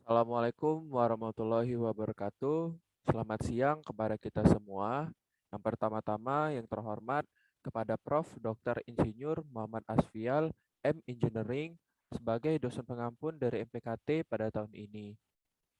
Assalamualaikum warahmatullahi wabarakatuh. Selamat siang kepada kita semua. Yang pertama-tama yang terhormat kepada Prof. Dr. Insinyur Muhammad Asfial, M. Engineering, sebagai dosen pengampun dari MPKT pada tahun ini.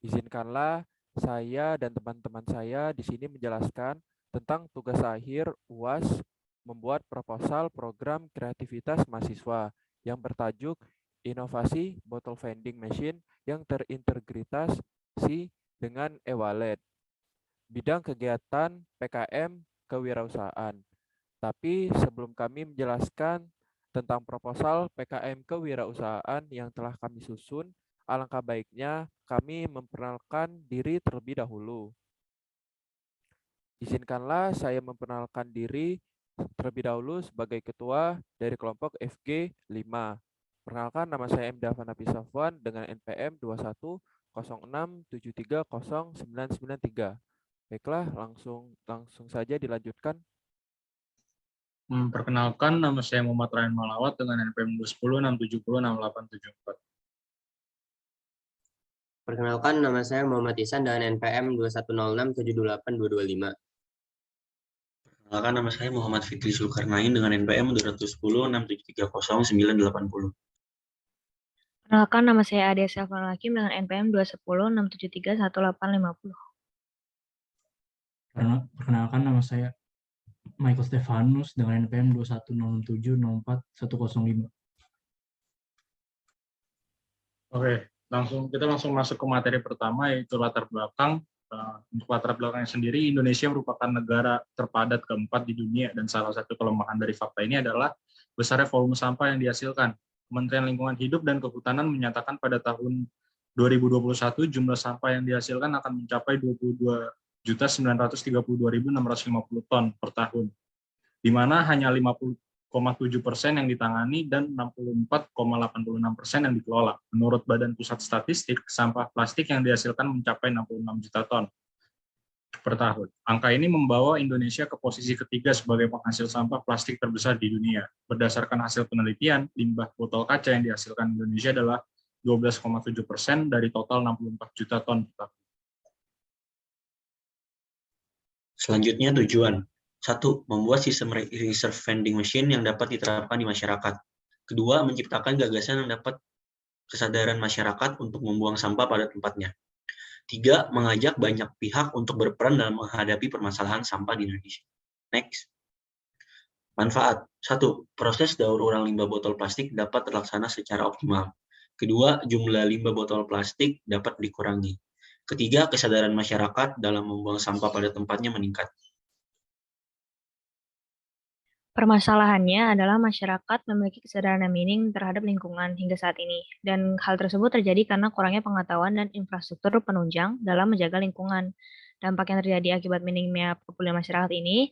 Izinkanlah saya dan teman-teman saya di sini menjelaskan tentang tugas akhir UAS membuat proposal program kreativitas mahasiswa yang bertajuk Inovasi Bottle Vending Machine yang terintegrasi dengan e-wallet. Bidang kegiatan PKM kewirausahaan. Tapi sebelum kami menjelaskan tentang proposal PKM kewirausahaan yang telah kami susun, alangkah baiknya kami memperkenalkan diri terlebih dahulu. Izinkanlah saya memperkenalkan diri terlebih dahulu sebagai ketua dari kelompok FG 5. Perkenalkan, nama saya M. Davan Hafiz Safwan dengan NPM 2106730993. Baiklah, langsung saja dilanjutkan. Perkenalkan, nama saya Muhammad Ryan Malawat dengan NPM 2106706706874. Perkenalkan, nama saya Muhammad Ihsan dengan NPM 2106728225. Perkenalkan, nama saya Muhammad Fikri Zulkarnain dengan NPM 21067309880. Perkenalkan, nama saya Adia Safwan Hakim dengan NPM 21067311850. Perkenalkan, nama saya Michael Stefanus dengan NPM 21067041005. Oke, kita langsung masuk ke materi pertama, yaitu latar belakang. Untuk latar belakangnya sendiri, Indonesia merupakan negara terpadat keempat di dunia, dan salah satu kelemahan dari fakta ini adalah besarnya volume sampah yang dihasilkan. Kementerian Lingkungan Hidup dan Kehutanan menyatakan pada tahun 2021 jumlah sampah yang dihasilkan akan mencapai 22.932.650 ton per tahun, di mana hanya 50,7% yang ditangani dan 64,86% yang dikelola. Menurut Badan Pusat Statistik, sampah plastik yang dihasilkan mencapai 66 juta ton per tahun. Angka ini membawa Indonesia ke posisi ketiga sebagai penghasil sampah plastik terbesar di dunia. Berdasarkan hasil penelitian, limbah botol kaca yang dihasilkan Indonesia adalah 12,7% dari total 64 juta ton per tahun. Selanjutnya tujuan. 1. Membuat sistem reserve vending machine yang dapat diterapkan di masyarakat. Kedua, menciptakan gagasan yang dapat kesadaran masyarakat untuk membuang sampah pada tempatnya. 3. Mengajak banyak pihak untuk berperan dalam menghadapi permasalahan sampah di Indonesia. Next. Manfaat. 1. Proses daur ulang limbah botol plastik dapat terlaksana secara optimal. Kedua, jumlah limbah botol plastik dapat dikurangi. Ketiga, kesadaran masyarakat dalam membuang sampah pada tempatnya meningkat. Permasalahannya adalah masyarakat memiliki kesadaran yang minim terhadap lingkungan hingga saat ini, dan hal tersebut terjadi karena kurangnya pengetahuan dan infrastruktur penunjang dalam menjaga lingkungan. Dampak yang terjadi akibat minimnya kepedulian masyarakat ini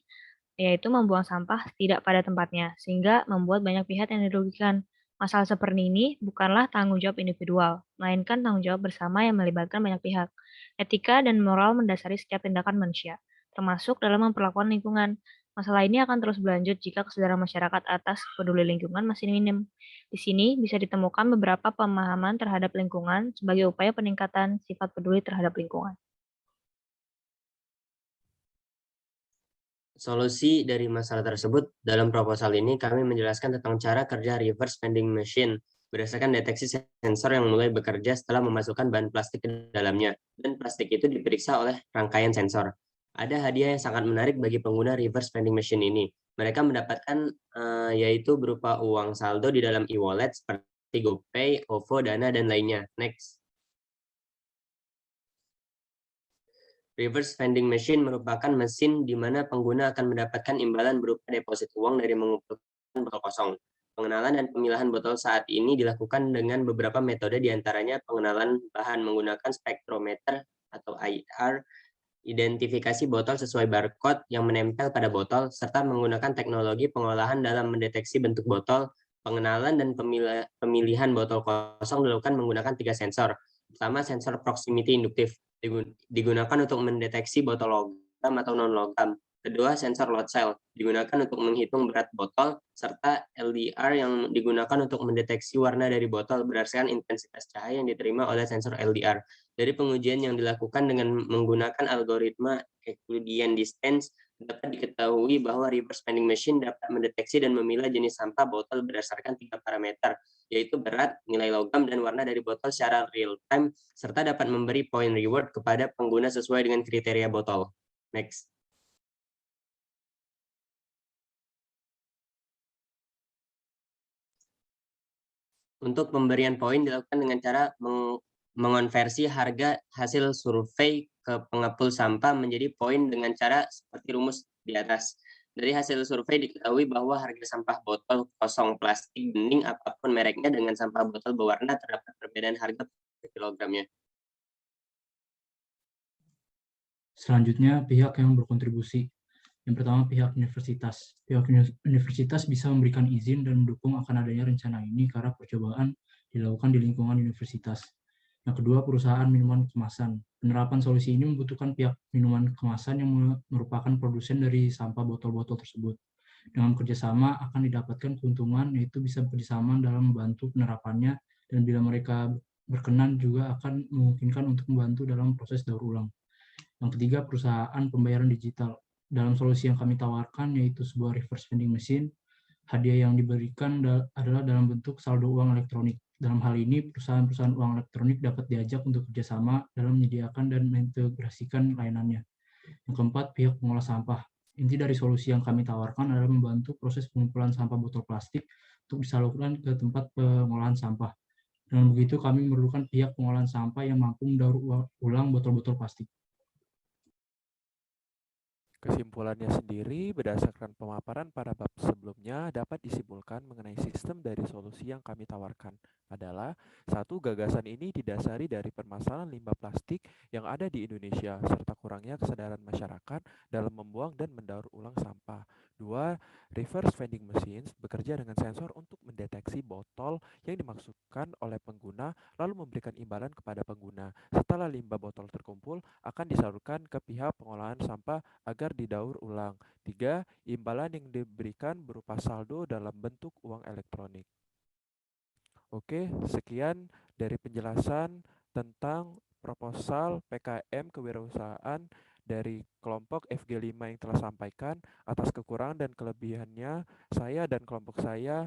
yaitu membuang sampah tidak pada tempatnya, sehingga membuat banyak pihak yang dirugikan. Masalah seperti ini bukanlah tanggung jawab individual, melainkan tanggung jawab bersama yang melibatkan banyak pihak. Etika dan moral mendasari setiap tindakan manusia, termasuk dalam memperlakukan lingkungan. Masalah ini akan terus berlanjut jika kesadaran masyarakat atas peduli lingkungan masih minim. Di sini bisa ditemukan beberapa pemahaman terhadap lingkungan sebagai upaya peningkatan sifat peduli terhadap lingkungan. Solusi dari masalah tersebut, dalam proposal ini kami menjelaskan tentang cara kerja reverse vending machine berdasarkan deteksi sensor yang mulai bekerja setelah memasukkan bahan plastik ke dalamnya, dan plastik itu diperiksa oleh rangkaian sensor. Ada hadiah yang sangat menarik bagi pengguna reverse vending machine ini. Mereka mendapatkan yaitu berupa uang saldo di dalam e-wallet seperti GoPay, OVO, Dana, dan lainnya. Next. Reverse vending machine merupakan mesin di mana pengguna akan mendapatkan imbalan berupa deposit uang dari mengumpulkan botol kosong. Pengenalan dan pemilahan botol saat ini dilakukan dengan beberapa metode, diantaranya pengenalan bahan menggunakan spektrometer atau IR, identifikasi botol sesuai barcode yang menempel pada botol, serta menggunakan teknologi pengolahan dalam mendeteksi bentuk botol. Pengenalan dan pemilihan botol kosong dilakukan menggunakan 3 sensor. Pertama, sensor proximity induktif digunakan untuk mendeteksi botol logam atau non-logam. Kedua, sensor load cell digunakan untuk menghitung berat botol, serta LDR yang digunakan untuk mendeteksi warna dari botol berdasarkan intensitas cahaya yang diterima oleh sensor LDR. Dari pengujian yang dilakukan dengan menggunakan algoritma Euclidean distance, dapat diketahui bahwa reverse vending machine dapat mendeteksi dan memilah jenis sampah botol berdasarkan 3 parameter, yaitu berat, nilai logam, dan warna dari botol secara real-time, serta dapat memberi poin reward kepada pengguna sesuai dengan kriteria botol. Next. Untuk pemberian poin dilakukan dengan cara mengonversi harga hasil survei ke pengepul sampah menjadi poin dengan cara seperti rumus di atas. Dari hasil survei diketahui bahwa harga sampah botol kosong plastik bening apapun mereknya dengan sampah botol berwarna terdapat perbedaan harga per kilogramnya. Selanjutnya, pihak yang berkontribusi. Yang pertama, pihak universitas. Pihak universitas bisa memberikan izin dan mendukung akan adanya rencana ini karena percobaan dilakukan di lingkungan universitas. Yang kedua, perusahaan minuman kemasan. Penerapan solusi ini membutuhkan pihak minuman kemasan yang merupakan produsen dari sampah botol-botol tersebut. Dengan kerjasama akan didapatkan keuntungan, yaitu bisa bekerjasama dalam membantu penerapannya, dan bila mereka berkenan juga akan memungkinkan untuk membantu dalam proses daur ulang. Yang ketiga, perusahaan pembayaran digital. Dalam solusi yang kami tawarkan, yaitu sebuah reverse vending machine, hadiah yang diberikan adalah dalam bentuk saldo uang elektronik. Dalam hal ini, perusahaan-perusahaan uang elektronik dapat diajak untuk kerjasama dalam menyediakan dan mengintegrasikan layanannya. Yang keempat, pihak pengolah sampah. Inti dari solusi yang kami tawarkan adalah membantu proses pengumpulan sampah botol plastik untuk disalurkan ke tempat pengolahan sampah. Dengan begitu, kami memerlukan pihak pengolahan sampah yang mampu mendaur ulang botol-botol plastik. Kesimpulannya sendiri, berdasarkan pemaparan pada bab sebelumnya, dapat disimpulkan mengenai sistem dari solusi yang kami tawarkan adalah: satu, gagasan ini didasari dari permasalahan limbah plastik yang ada di Indonesia, serta kurangnya kesadaran masyarakat dalam membuang dan mendaur ulang sampah. Dua, reverse vending machines bekerja dengan sensor untuk mendeteksi botol yang dimaksudkan oleh pengguna, lalu memberikan imbalan kepada pengguna. Setelah limbah botol terkumpul, akan disalurkan ke pihak pengolahan sampah agar didaur ulang. 3. Imbalan yang diberikan berupa saldo dalam bentuk uang elektronik. Oke, sekian dari penjelasan tentang proposal PKM kewirausahaan dari kelompok FG5 yang telah sampaikan. Atas kekurangan dan kelebihannya, saya dan kelompok saya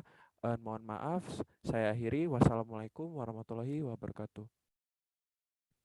mohon maaf. Saya akhiri. Wassalamualaikum warahmatullahi wabarakatuh.